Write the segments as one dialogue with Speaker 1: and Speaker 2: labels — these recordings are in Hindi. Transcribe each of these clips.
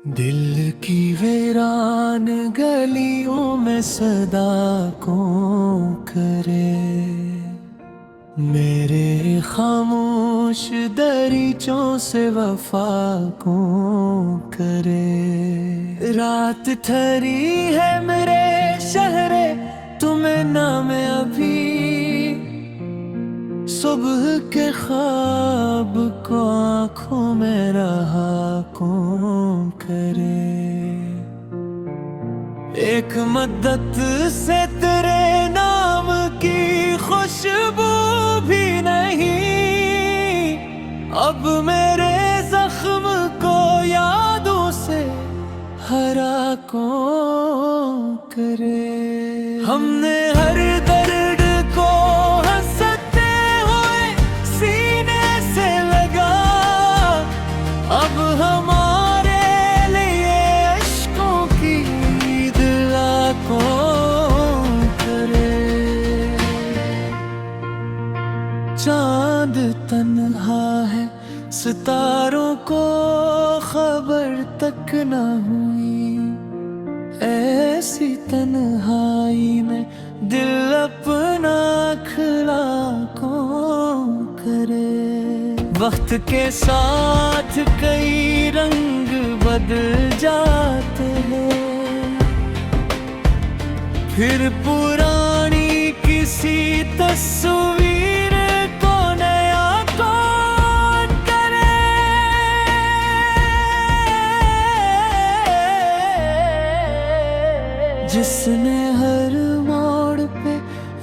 Speaker 1: दिल की वीरान गलियों में सदा कौन करे, मेरे खामोश दरीचों से वफा कौन करे। रात ठहरी है मेरे शहरे तुम्हें नाम अभी, सुबह के ख्वाब को आँखों में रहा कौन करे। एक मद्दत से तेरे नाम की खुशबू भी नहीं, अब मेरे जख्म को यादों से हरा कौन करे। हमने हर दर्द को हंसते हुए सीने से लगा, अब हमारे लिए अश्कों की दिला कौन करे। चांद तन्हा है सितारों को खबर तक न हुई, ऐसी तन्हाई में दिल अपना खिला कौन करे। वक्त के साथ कई रंग बदल जाते हैं, फिर पुरानी किसी तस्वीर को नया कौन करे। जिसने हर मोड़ पे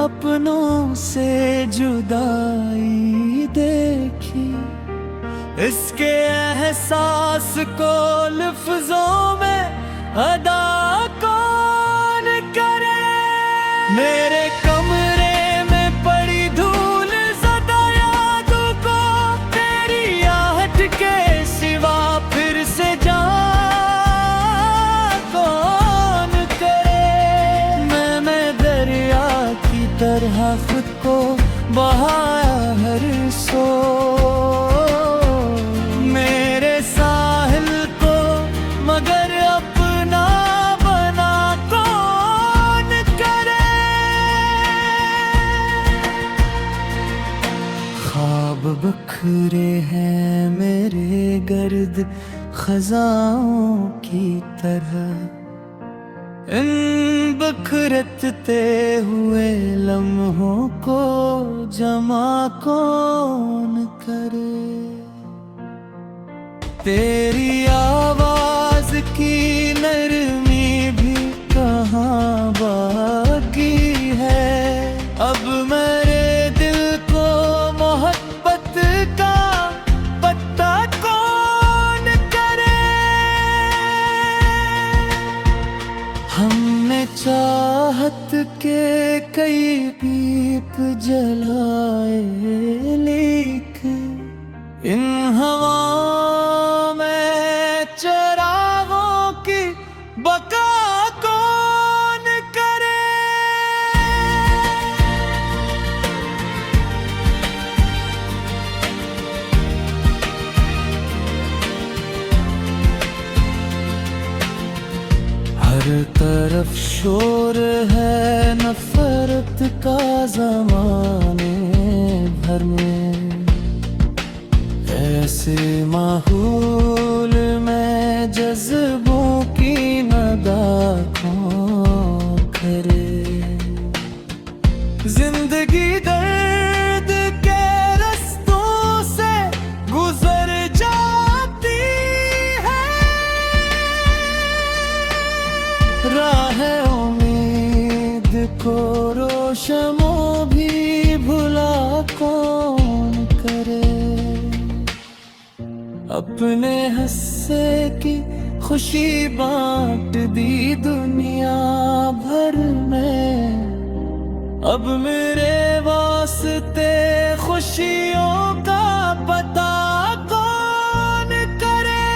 Speaker 1: अपनों से जुदाई देखी, इसके एहसास को लफ्जों में अदा कौन करे। मेरे कमरे में पड़ी धूल ज़दा यादों को तेरी आहट के सिवा फिर से जा कौन करे। मैं दरिया की तरह खुद को बहाया हर सो, मेरे साहिल को मगर अपना बना कौन करे। ख्वाब बखरे हैं मेरे गर्द खजाओं की तरह, इन बिखरते हुए लम्हों को जमा कौन करे। तेरी आवाज की नरमी भी कहाँ बाकी है, अब मेरे दिल को मोहब्बत का पत्ता कौन करे। हमने चाहत के कई दीप जलाए, लेकिन इन हवाओं में चिरागों की बका कौन करे। हर तरफ शोर है नफरत का ज़माने भर में, ऐसे माहौल में जज्बों की नदा कौन करे। जिंदगी दर्द के रस्तों से गुजर जाती है, राह उम्मीद को रोशनों भी भुला कौन करे। अपने हस्से की खुशी बांट दी दुनिया भर में, अब मेरे वास्ते खुशियों का पता कौन करे।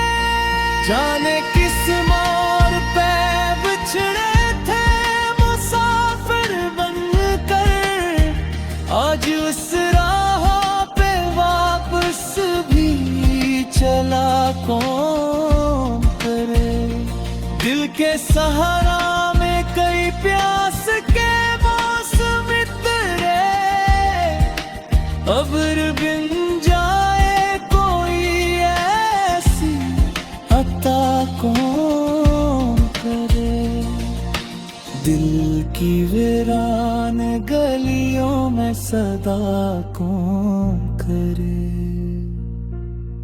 Speaker 1: जाने किस मोड़ पे बिछड़े थे मुसाफिर बनकर, आज उस राह पे वापस भी चला कौन करे। सहारा में कई प्यास के मौसम इतरे, अब्र बिन जाए कोई ऐसी अता कौन करे। दिल की वीरान गलियों में सदा कौन करे।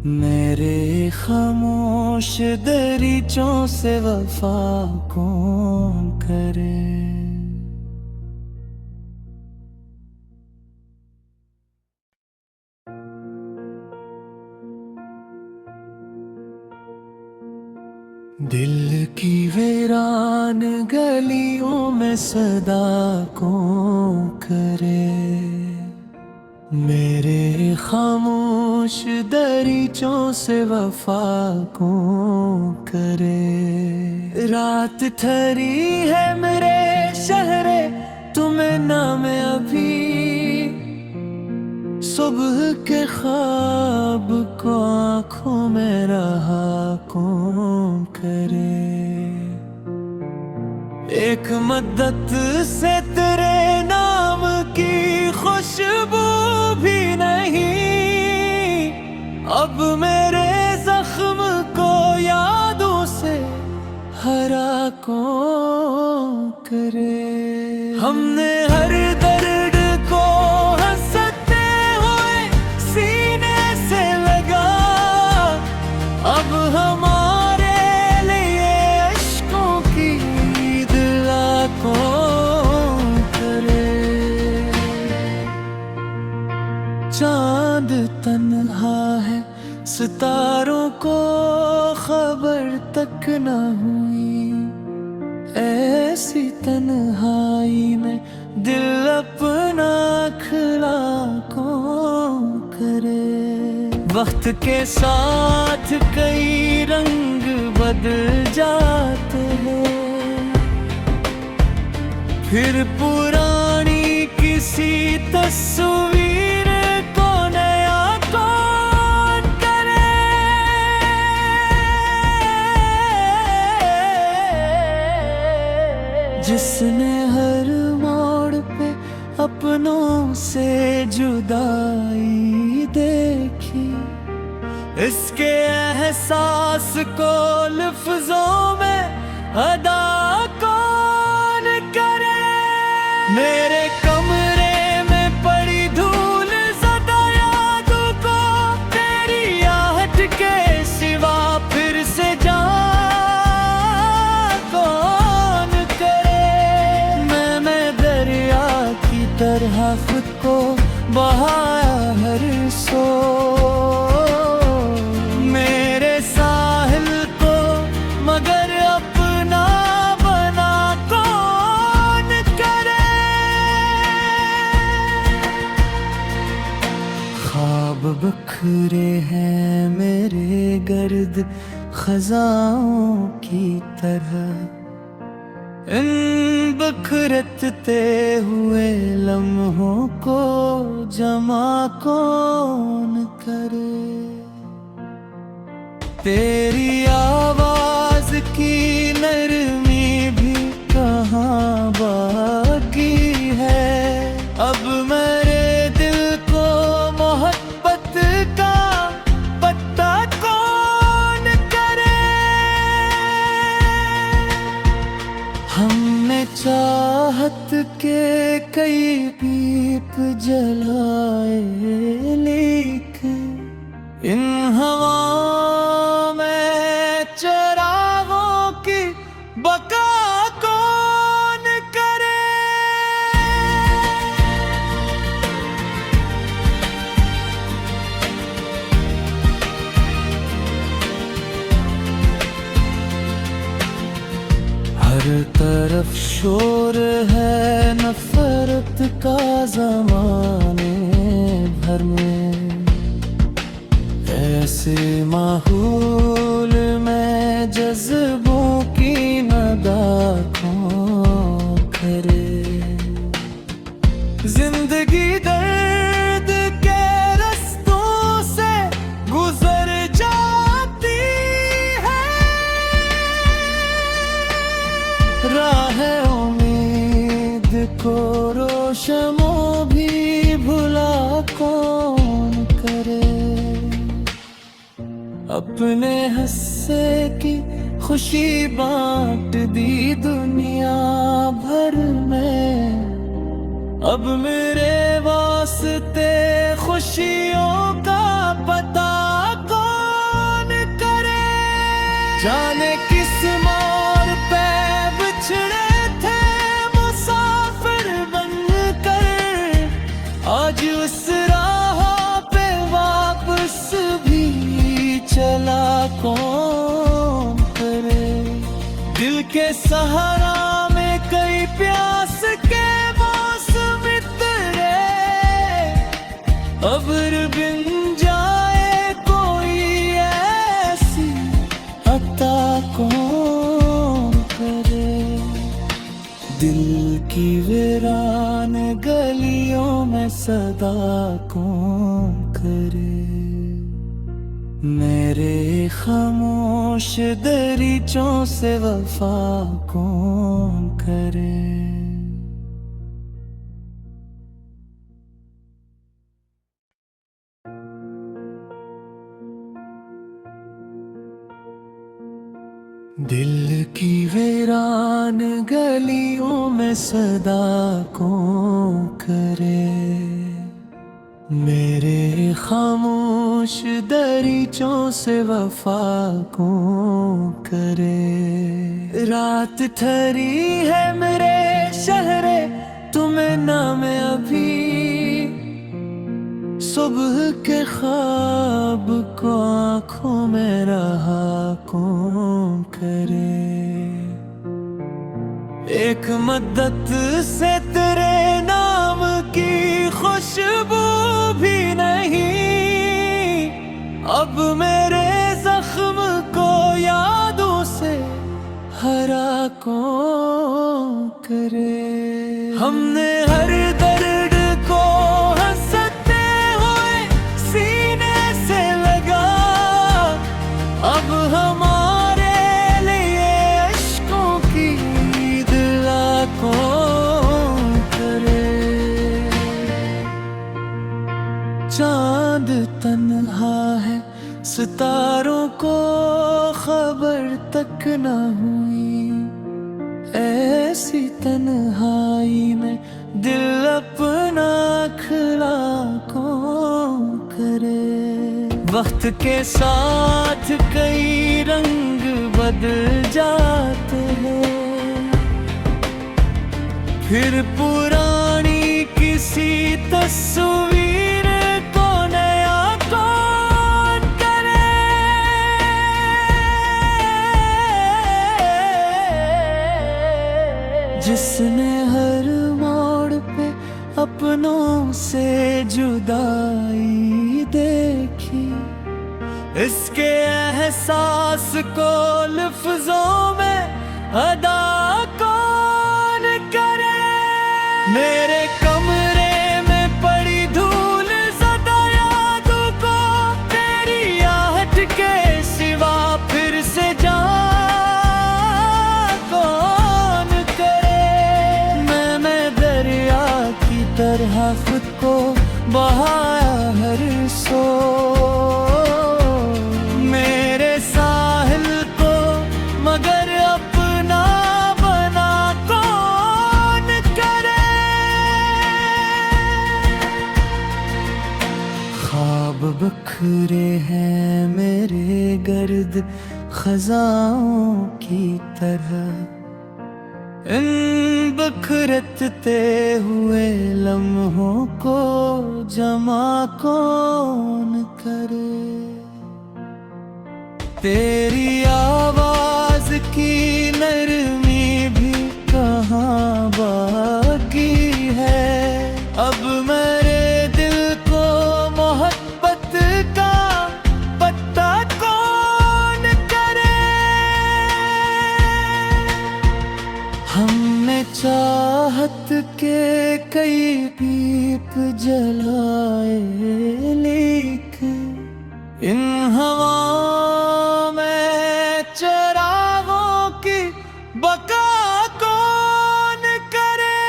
Speaker 1: मेरे खामोश दरीचों से वफा कौन करे। दिल की वीरान गलियों में सदा कौन करे। मेरे खामोश दरीचों से वफा कौन करे। रात ठहरी है मेरे शहरे तुम्हें नाम अभी, सुबह के ख्वाब को आँखों में रहा कौन करे। एक मद्दत से तेरे नाम की खुशबू भी नहीं, अब मेरे जख्म को यादों से हरा कौन करे। हमने हर दर्द को हंसते हुए सीने से लगा, अब हमारे लिए अश्कों की दिला कौन करे। चांद तन्हा है सितारों को खबर तक न हुई, ऐसी तन्हाई में दिल अपना खिला कौन करे। वक्त के साथ कई रंग बदल जाते हैं, फिर पुरानी किसी तस्वीर को नया कौन करे। जिसने हर मोड़ पे अपनों से जुदाई देखी, इसके एहसास को लफ्जों में अदा कौन करे। मेरे कमरे में पड़ी धूल ज़दा यादों को तेरी आहट के सिवा फिर से जा कौन करे। मैंने दरिया की तरह खुद को बहाया हर सो, मेरे साहिल को मगर अपना बना कौन करे। ख्वाब बिखरे हैं मेरे गर्द खजाओं की तरह, इन बिखरते हुए लम्हों को जमा कौन करे। तेरी आवाज की नरमी भी कहाँ बाकी है, अब मेरे दिल को मोहब्बत का पत्ता कौन करे। हमने चाहत के कई दीप जलाए, लेकिन इन हवाओं में चिरागों की बका कौन करे। हर तरफ शोर है नफरत का ज़माने भर में, ऐसे माहौल में जज्बों की नदा कौन करे। जिंदगी दर्द के रस्तों से गुजर जाती है, अपने हंसे की खुशी बांट दी दुनिया भर में। अब मेरे वास्ते खुशियों का पता कौन करे। जाने किस मोड़ पे बिछड़े थे मुसाफिर बनकर, आज उस राह पे वापस भी चला कौन करे। दिल के सहारा में कई प्यास के मौसम इतरे, अब बिन जाए कोई ऐसी अता कौन करे। दिल की वीरान गलियों में सदा कौन करे। मेरे खामोश दरीचों से वफा कौन करे। दिल की वीरान गलियों में सदा कौन करे। मेरे खामोश दरीचों से वफा कौन करे। रात ठहरी है मेरे शहरे तुम्हें नाम अभी, सुबह के ख्वाब को आँखों में रहा कौन करे। एक मद्दत से तेरे नाम की खुशबू भी नहीं, अब मेरे जख्म को यादों से हरा कौन करे। हमने हर दर्द को हंसते हुए सीने से लगा, अब हमारे लिए अश्कों की दिला कौन करे। चांद तन्हा है सितारों को खबर तक न हुई, ऐसी तन्हाई में दिल अपना खिला कौन करे। वक्त के साथ कई रंग बदल जाते हैं, फिर पुरानी किसी तस्वीर को नया कौन करे। जिसने हर मोड़ पे अपनों से जुदाई देखी, इसके एहसास को लफ्जों में अदा कौन करे। मेरे कमरे में पड़ी धूल ज़दा यादों को तेरी आहट के सिवा फिर से जा कौन करे। मैंने दरिया की तरह खुद को बहाया हर सो, मेरे साहिल को मगर अपना बना कौन करे। ख्वाब बखरे हैं मेरे गर्द खजाओं की तरह, इन बखरते हुए लम्हों को जमा कौन करे। तेरी आवाज की नरमी भी कहाँ बाकी है, अब मेरे दिल को मोहब्बत का पत्ता कौन करे। हमने चाहत के कई दीप जलाए, लेकिन इन हवाओं में चिरागों की बका कौन करे।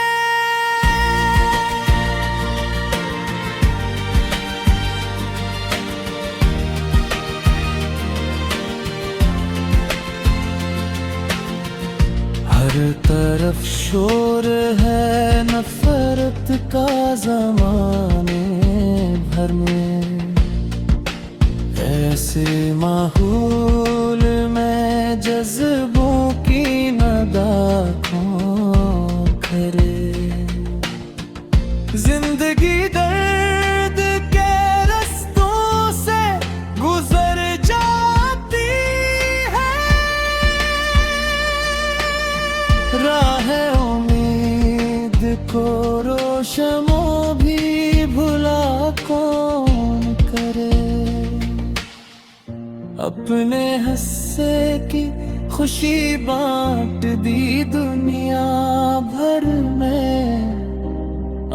Speaker 1: तरफ शोर है नफरत का ज़माने भर में। ऐसे माहौल में जज्बों की नदा कौन करे। जिंदगी दर्द के रस्तों से गुजर जाती है। राह उम्मीद को रोशनो भी भुला कौन करे। अपने हिस्से की खुशी बांट दी दुनिया भर में।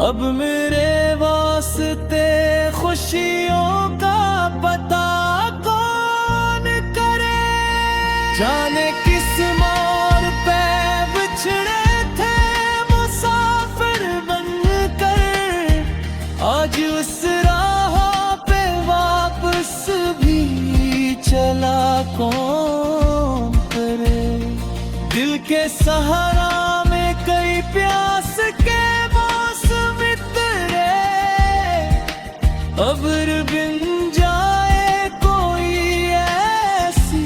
Speaker 1: अब मेरे वास्ते खुशियों का पता कौन करे। जाने किस मोड़ पे बिछड़े थे मुसाफिर बनकर, आज उस राह पे वापस भी चला कौन करे। दिल के सहारा में कई प्यास के मौसम इतरे। अब्र बिन जाए कोई ऐसी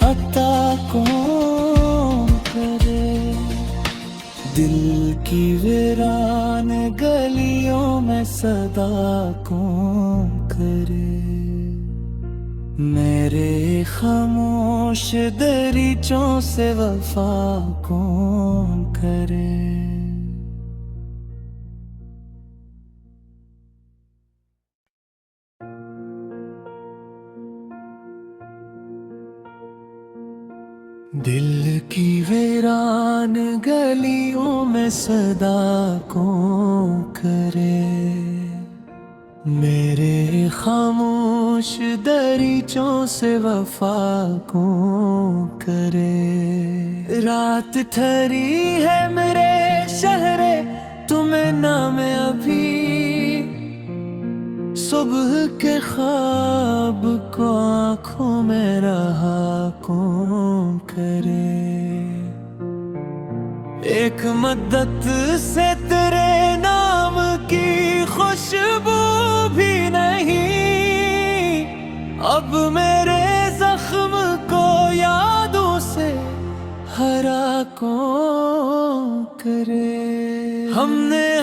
Speaker 1: अता कौन करे। दिल की वीरान गलियों में सदा कौन करे। मेरे खामोश दरीचों से वफा कौन करे। दिल की वीरान गलियों में सदा कौन करे। मेरे खामोश दरीचों से वफा कौन करे। रात ठहरी है मेरे शहरे तुम्हें नाम अभी। सुबह के ख्वाब को आँखों में रहा कौन करे। एक मद्दत से तेरे नाम की खुशबू भी नहीं। अब मेरे जख्म को यादों से हरा कौन करे। हमने